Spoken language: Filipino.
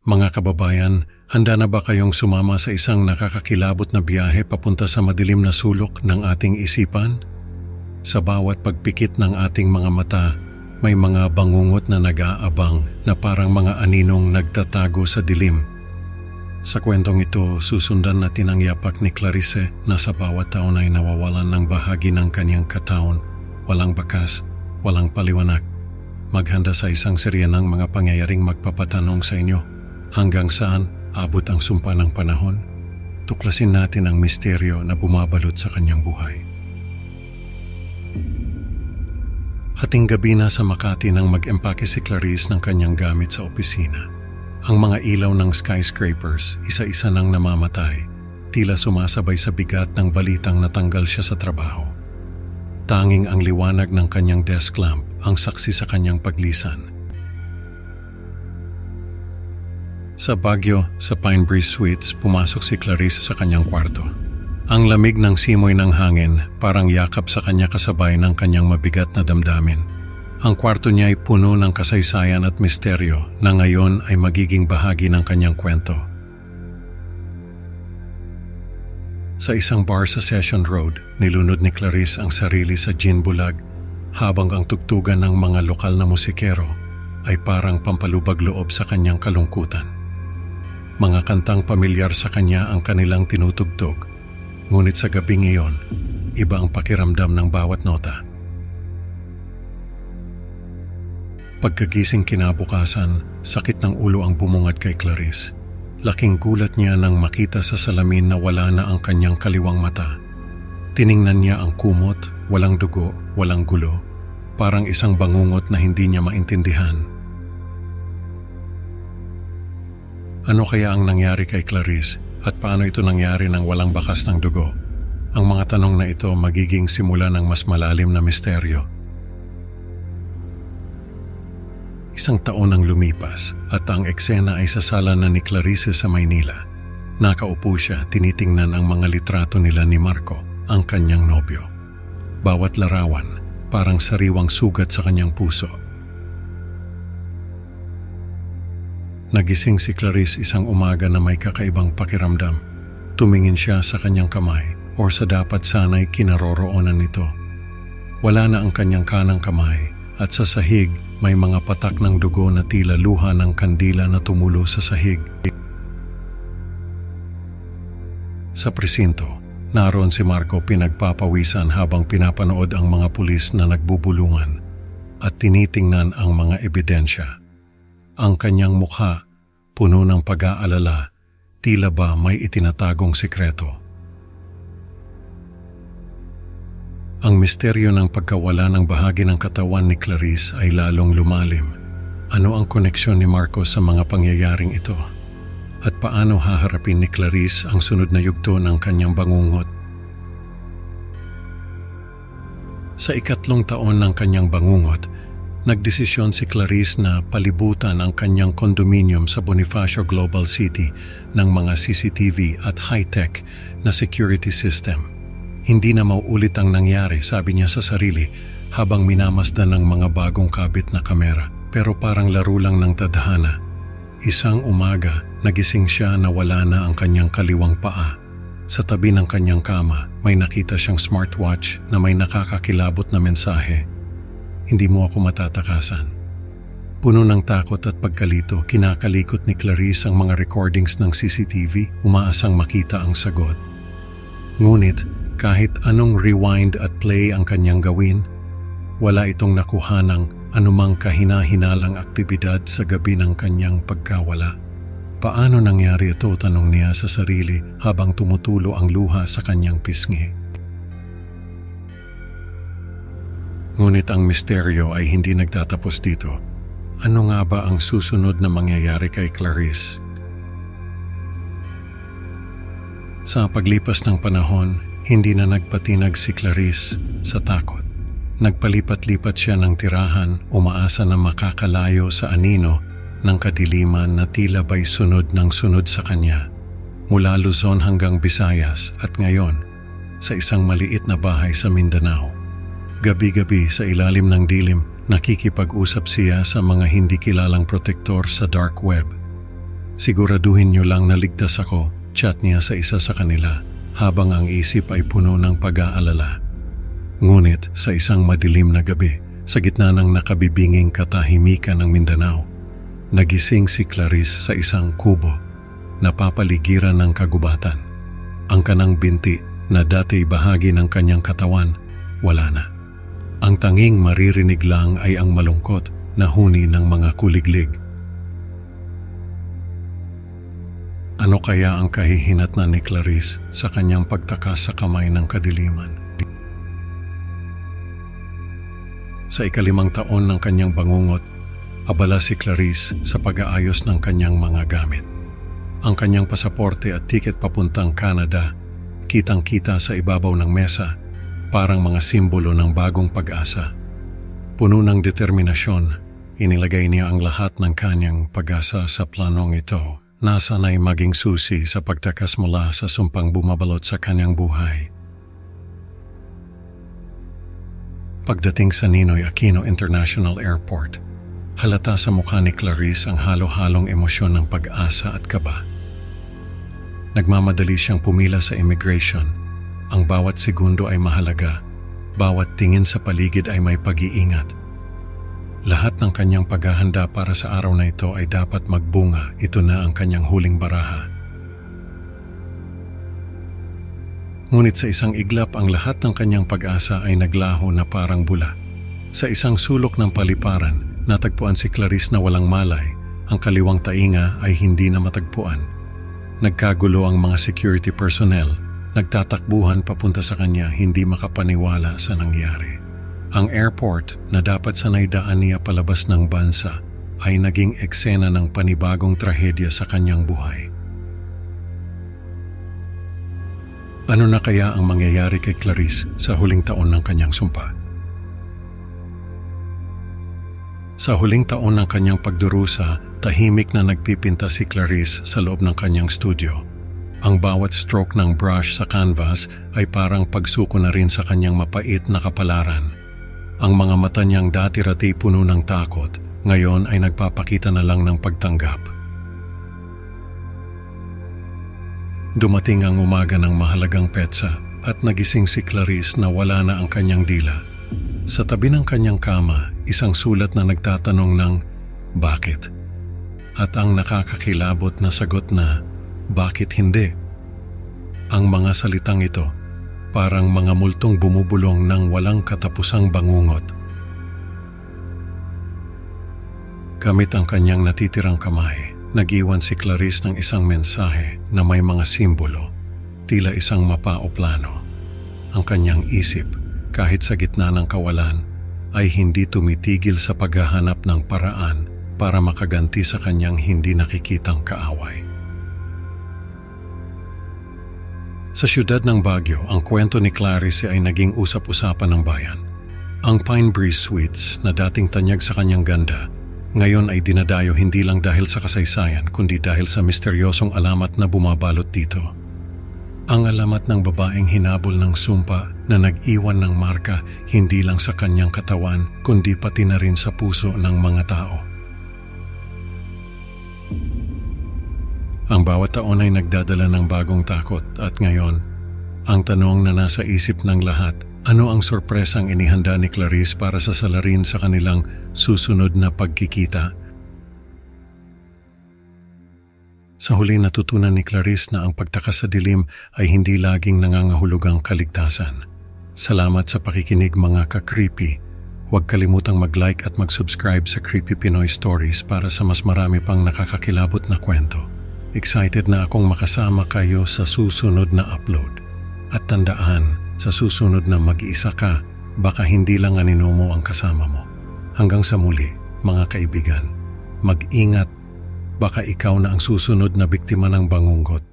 Mga kababayan, handa na ba kayong sumama sa isang nakakakilabot na biyahe papunta sa madilim na sulok ng ating isipan? Sa bawat pagpikit ng ating mga mata, may mga bangungot na nag-aabang na parang mga aninong nagtatago sa dilim. Sa kwentong ito, susundan natin ang yapak ni Clarice na sa bawat taon ay nawawalan ng bahagi ng kanyang katawan, walang bakas, walang paliwanag. Maghanda sa isang serya ng mga pangyayaring magpapatanong sa inyo. Hanggang saan abot ang sumpa ng panahon? Tuklasin natin ang misteryo na bumabalot sa kanyang buhay. Hating gabi na sa Makati nang mag-empake si Clarice ng kanyang gamit sa opisina. Ang mga ilaw ng skyscrapers, isa-isa nang namamatay, tila sumasabay sa bigat ng balitang natanggal siya sa trabaho. Tanging ang liwanag ng kanyang desk lamp ang saksi sa kanyang paglisan. Sa Baguio, sa Pine Breeze Suites, pumasok si Clarice sa kanyang kwarto. Ang lamig ng simoy ng hangin parang yakap sa kanya kasabay ng kanyang mabigat na damdamin. Ang kwarto niya ay puno ng kasaysayan at misteryo na ngayon ay magiging bahagi ng kanyang kwento. Sa isang bar sa Session Road, nilunod ni Clarice ang sarili sa gin bulag habang ang tugtugan ng mga lokal na musikero ay parang pampalubag loob sa kanyang kalungkutan. Mga kantang pamilyar sa kanya ang kanilang tinutugtog, ngunit sa gabing iyon, iba ang pakiramdam ng bawat nota. Pagkagising kinabukasan, sakit ng ulo ang bumungad kay Clarice. Laking gulat niya nang makita sa salamin na wala na ang kanyang kaliwang mata. Tiningnan niya ang kumot, walang dugo, walang gulo, parang isang bangungot na hindi niya maintindihan. Ano kaya ang nangyari kay Clarice at paano ito nangyari nang walang bakas ng dugo? Ang mga tanong na ito magiging simula ng mas malalim na misteryo. Isang taon ang lumipas at ang eksena ay sa sala na ni Clarice sa Maynila. Nakaupo siya, tinitingnan ang mga litrato nila ni Marco, ang kanyang nobyo. Bawat larawan, parang sariwang sugat sa kanyang puso. Nagising si Clarice isang umaga na may kakaibang pakiramdam. Tumingin siya sa kanyang kamay o sa dapat sana'y kinaroroonan nito. Wala na ang kanyang kanang kamay at sa sahig may mga patak ng dugo na tila luha ng kandila na tumulo sa sahig. Sa presinto, naroon si Marco pinagpapawisan habang pinapanood ang mga pulis na nagbubulungan at tinitingnan ang mga ebidensya. Ang kanyang mukha, puno ng pag-aalala, tila ba may itinatagong sikreto. Ang misteryo ng pagkawala ng bahagi ng katawan ni Clarice ay lalong lumalim. Ano ang koneksyon ni Marco sa mga pangyayaring ito? At paano haharapin ni Clarice ang sunod na yugto ng kanyang bangungot? Sa ikatlong taon ng kanyang bangungot, nagdesisyon si Clarice na palibutan ang kanyang kondominium sa Bonifacio Global City ng mga CCTV at high-tech na security system. Hindi na mauulit ang nangyari, sabi niya sa sarili habang minamasdan ng mga bagong kabit na kamera. Pero parang laro lang ng tadhana. Isang umaga, nagising siya na wala na ang kanyang kaliwang paa. Sa tabi ng kanyang kama, may nakita siyang smartwatch na may nakakakilabot na mensahe. Hindi mo ako matatakasan. Puno ng takot at pagkalito, kinakalikot ni Clarice ang mga recordings ng CCTV, umaasang makita ang sagot. Ngunit, kahit anong rewind at play ang kanyang gawin, wala itong nakuha ng anumang kahina-hinalang aktibidad sa gabi ng kanyang pagkawala. Paano nangyari ito, tanong niya sa sarili habang tumutulo ang luha sa kanyang pisngi. Ngunit ang misteryo ay hindi nagtatapos dito. Ano nga ba ang susunod na mangyayari kay Clarice? Sa paglipas ng panahon, hindi na nagpatinag si Clarice sa takot. Nagpalipat-lipat siya ng tirahan, umaasa na makakalayo sa anino ng kadiliman na tila ba'y sunod ng sunod sa kanya. Mula Luzon hanggang Visayas at ngayon, sa isang maliit na bahay sa Mindanao. Gabi-gabi sa ilalim ng dilim, nakikipag-usap siya sa mga hindi kilalang protektor sa dark web. Siguraduhin niyo lang na ligtas ako, chat niya sa isa sa kanila habang ang isip ay puno ng pag-aalala. Ngunit sa isang madilim na gabi, sa gitna ng nakabibinging katahimikan ng Mindanao, nagising si Clarice sa isang kubo, napapaligiran ng kagubatan. Ang kanang binti na dati bahagi ng kanyang katawan, wala na. Ang tanging maririnig lang ay ang malungkot na huni ng mga kuliglig. Ano kaya ang kahihinatnan ni Clarice sa kanyang pagtakas sa kamay ng kadiliman? Sa ika-5 taon ng kanyang bangungot, abala si Clarice sa pag-aayos ng kanyang mga gamit. Ang kanyang pasaporte at tiket papuntang Canada, kitang-kita sa ibabaw ng mesa, parang mga simbolo ng bagong pag-asa. Puno ng determinasyon, inilagay niya ang lahat ng kanyang pag-asa sa planong ito. Nasanay maging susi sa pagtakas mula sa sumpang bumabalot sa kanyang buhay. Pagdating sa Ninoy Aquino International Airport, halata sa mukha ni Clarice ang halo-halong emosyon ng pag-asa at kaba. Nagmamadali siyang pumila sa immigration. Ang bawat segundo ay mahalaga, bawat tingin sa paligid ay may pag-iingat. Lahat ng kanyang paghahanda para sa araw na ito ay dapat magbunga. Ito na ang kanyang huling baraha. Ngunit sa isang iglap, ang lahat ng kanyang pag-asa ay naglaho na parang bula. Sa isang sulok ng paliparan, natagpuan si Clarice na walang malay. Ang kaliwang tainga ay hindi na matagpuan. Nagkagulo ang mga security personnel. Nagtatakbuhan papunta sa kanya, hindi makapaniwala sa nangyari. Ang airport na dapat sanay daan niya palabas ng bansa ay naging eksena ng panibagong trahedya sa kanyang buhay. Ano na kaya ang mangyayari kay Clarice sa huling taon ng kanyang sumpa? Sa huling taon ng kanyang pagdurusa, tahimik na nagpipinta si Clarice sa loob ng kanyang studio. Ang bawat stroke ng brush sa canvas ay parang pagsuko na rin sa kanyang mapait na kapalaran. Ang mga mata niyang dati-rati puno ng takot, ngayon ay nagpapakita na lang ng pagtanggap. Dumating ang umaga ng mahalagang petsa at nagising si Clarice na wala na ang kanyang dila. Sa tabi ng kanyang kama, isang sulat na nagtatanong ng bakit? At ang nakakakilabot na sagot na bakit hindi? Ang mga salitang ito, parang mga multong bumubulong ng walang katapusang bangungot. Gamit ang kanyang natitirang kamay, nag-iwan si Clarice ng isang mensahe na may mga simbolo, tila isang mapa o plano. Ang kanyang isip, kahit sa gitna ng kawalan, ay hindi tumitigil sa paghahanap ng paraan para makaganti sa kanyang hindi nakikitang kaaway. Sa siyudad ng Baguio, ang kwento ni Clarice ay naging usap-usapan ng bayan. Ang Pine Breeze Suites na dating tanyag sa kanyang ganda, ngayon ay dinadayo hindi lang dahil sa kasaysayan, kundi dahil sa misteryosong alamat na bumabalot dito. Ang alamat ng babaeng hinabol ng sumpa na nag-iwan ng marka hindi lang sa kanyang katawan, kundi pati na rin sa puso ng mga tao. Ang bawat taon ay nagdadala ng bagong takot at ngayon, ang tanong na nasa isip ng lahat, ano ang sorpresang inihanda ni Clarice para sa salarin sa kanilang susunod na pagkikita? Sa huli natutunan ni Clarice na ang pagtakas sa dilim ay hindi laging nangangahulugang kaligtasan. Salamat sa pakikinig mga ka-creepy. Huwag kalimutang mag-like at mag-subscribe sa Creepy Pinoy Stories para sa mas marami pang nakakakilabot na kwento. Excited na akong makasama kayo sa susunod na upload. At tandaan, sa susunod na mag-iisa ka, baka hindi lang anino mo ang kasama mo. Hanggang sa muli, mga kaibigan, mag-ingat, baka ikaw na ang susunod na biktima ng bangungot.